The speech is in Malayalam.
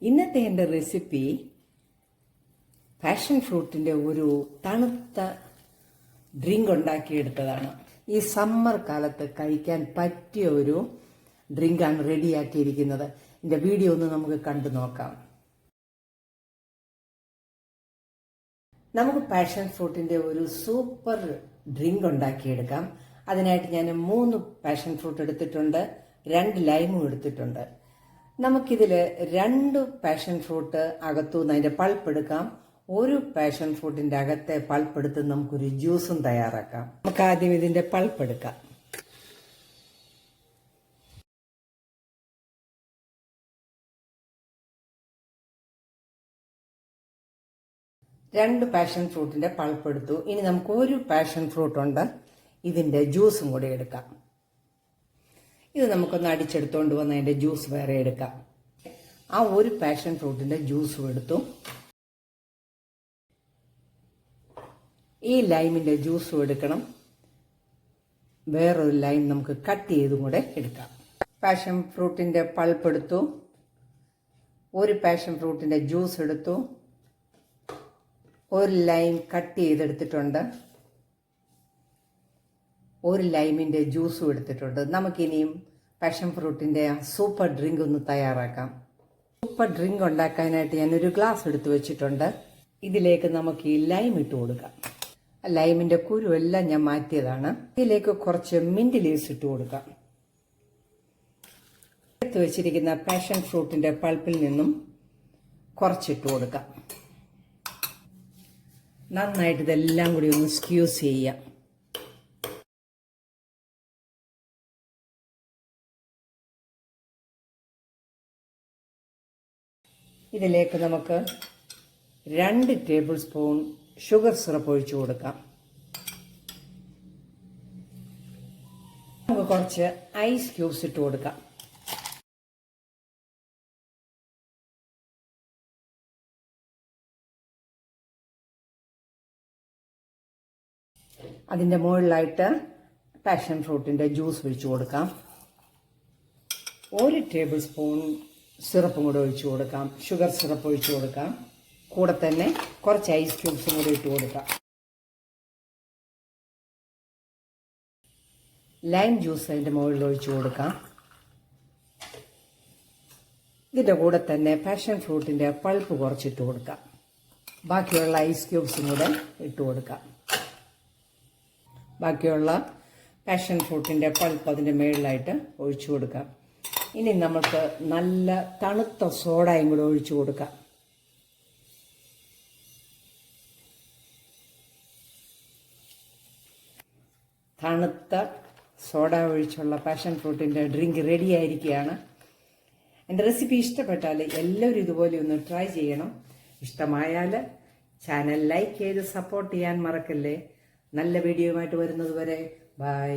ഇന്നത്തെ എൻ്റെ റെസിപ്പി പാഷൻ ഫ്രൂട്ടിൻ്റെ ഒരു തണുത്ത ഡ്രിങ്ക് ഉണ്ടാക്കിയെടുത്തതാണ്. ഈ സമ്മർ കാലത്ത് കഴിക്കാൻ പറ്റിയ ഒരു ഡ്രിങ്കാണ് റെഡിയാക്കിയിരിക്കുന്നത്. ഇതിൻ്റെ വീഡിയോ ഒന്ന് നമുക്ക് കണ്ടു നോക്കാം. നമുക്ക് പാഷൻ ഫ്രൂട്ടിൻ്റെ ഒരു സൂപ്പർ ഡ്രിങ്ക് ഉണ്ടാക്കിയെടുക്കാം. അതിനായിട്ട് ഞാൻ 3 പാഷൻ ഫ്രൂട്ട് എടുത്തിട്ടുണ്ട്, 2 ലൈമും എടുത്തിട്ടുണ്ട്. നമുക്കിതിൽ 2 പാഷൻ ഫ്രൂട്ട് അകത്തുനിന്ന് അതിൻ്റെ പൾപ്പ് എടുക്കാം. ഒരു പാഷൻ ഫ്രൂട്ടിൻ്റെ അകത്തെ പൾപ്പ് എടുത്ത് നമുക്കൊരു ജ്യൂസും തയ്യാറാക്കാം. നമുക്ക് ആദ്യം ഇതിൻ്റെ പൾപ്പ് എടുക്കാം. രണ്ട് പാഷൻ ഫ്രൂട്ടിൻ്റെ പൾപ്പ് എടുത്തു. ഇനി നമുക്ക് ഒരു പാഷൻ ഫ്രൂട്ട് ഉണ്ട്, ഇതിൻ്റെ ജ്യൂസും കൂടി എടുക്കാം. ഇത് നമുക്കൊന്ന് അടിച്ചെടുത്തോണ്ട് വന്ന് അതിൻ്റെ ജ്യൂസ് വേറെ എടുക്കാം. ആ ഒരു പാഷൻ ഫ്രൂട്ടിൻ്റെ ജ്യൂസും എടുത്തു. ഈ ലൈമിൻ്റെ ജ്യൂസും എടുക്കണം. വേറൊരു ലൈം നമുക്ക് കട്ട് ചെയ്തും കൂടെ എടുക്കാം. പാഷൻ ഫ്രൂട്ടിൻ്റെ പൾപ്പ് എടുത്തു, ഒരു പാഷൻ ഫ്രൂട്ടിൻ്റെ ജ്യൂസ് എടുത്തു, ഒരു ലൈം കട്ട് ചെയ്തെടുത്തിട്ടുണ്ട്, ഒരു ലൈമിൻ്റെ ജ്യൂസും എടുത്തിട്ടുണ്ട്. നമുക്കിനിയും പാഷൻ ഫ്രൂട്ടിൻ്റെ സൂപ്പർ ഡ്രിങ്ക് ഒന്ന് തയ്യാറാക്കാം. സൂപ്പർ ഡ്രിങ്ക് ഉണ്ടാക്കാനായിട്ട് ഞാനൊരു ഗ്ലാസ് എടുത്ത് വെച്ചിട്ടുണ്ട്. ഇതിലേക്ക് നമുക്ക് ഈ ലൈം ഇട്ട് കൊടുക്കാം. ലൈമിൻ്റെ കുരുവെല്ലാം ഞാൻ മാറ്റിയതാണ്. ഇതിലേക്ക് കുറച്ച് മിന്റ് ലീവ്സ് ഇട്ട് കൊടുക്കാം. എടുത്ത് വെച്ചിരിക്കുന്ന പാഷൻ ഫ്രൂട്ടിൻ്റെ പൾപ്പിൽ നിന്നും കുറച്ചിട്ട് കൊടുക്കാം. നന്നായിട്ട് ഇതെല്ലാം കൂടി ഒന്ന് സ്ക്യൂസ് ചെയ്യാം. ഇതിലേക്ക് നമുക്ക് 2 ടേബിൾ സ്പൂൺ ഷുഗർ സിറപ്പ് ഒഴിച്ചു കൊടുക്കാം. നമുക്ക് കുറച്ച് ഐസ് ക്യൂബ്സ് ഇട്ട് കൊടുക്കാം. അതിൻ്റെ മുകളിലായിട്ട് പാഷൻ ഫ്രൂട്ടിൻ്റെ ജ്യൂസ് ഒഴിച്ചു കൊടുക്കാം. 1 ടേബിൾ സ്പൂൺ സിറപ്പും കൂടെ ഒഴിച്ചു കൊടുക്കാം. ഷുഗർ സിറപ്പ് ഒഴിച്ചു കൊടുക്കാം. കൂടെ തന്നെ കുറച്ച് ഐസ് ക്യൂബ്സും കൂടെ ഇട്ട് കൊടുക്കാം. ലൈം ജ്യൂസ് അതിൻ്റെ മുകളിൽ ഒഴിച്ചു കൊടുക്കാം. ഇതിൻ്റെ കൂടെ തന്നെ പാഷൻ ഫ്രൂട്ടിൻ്റെ പൾപ്പ് കുറച്ചിട്ട് കൊടുക്കാം. ബാക്കിയുള്ള ഐസ് ക്യൂബ്സും കൂടെ ഇട്ട് കൊടുക്കാം. ബാക്കിയുള്ള പാഷൻ ഫ്രൂട്ടിൻ്റെ പൾപ്പ് അതിൻ്റെ മുകളിലായിട്ട് ഒഴിച്ചു കൊടുക്കാം. ഇനി നമുക്ക് നല്ല തണുത്ത സോഡയും കൂടെ ഒഴിച്ചു കൊടുക്കാം. തണുത്ത സോഡ ഒഴിച്ചുള്ള പാഷൻ ഫ്രൂട്ടിൻ്റെ ഡ്രിങ്ക് റെഡി ആയിരിക്കുകയാണ്. എൻ്റെ റെസിപ്പി ഇഷ്ടപ്പെട്ടാൽ എല്ലാവരും ഇതുപോലെ ഒന്ന് ട്രൈ ചെയ്യണം. ഇഷ്ടമായാൽ ചാനൽ ലൈക്ക് ചെയ്ത് സപ്പോർട്ട് ചെയ്യാൻ മറക്കല്ലേ. നല്ല വീഡിയോയുമായിട്ട് വരുന്നത് വരെ ബൈ.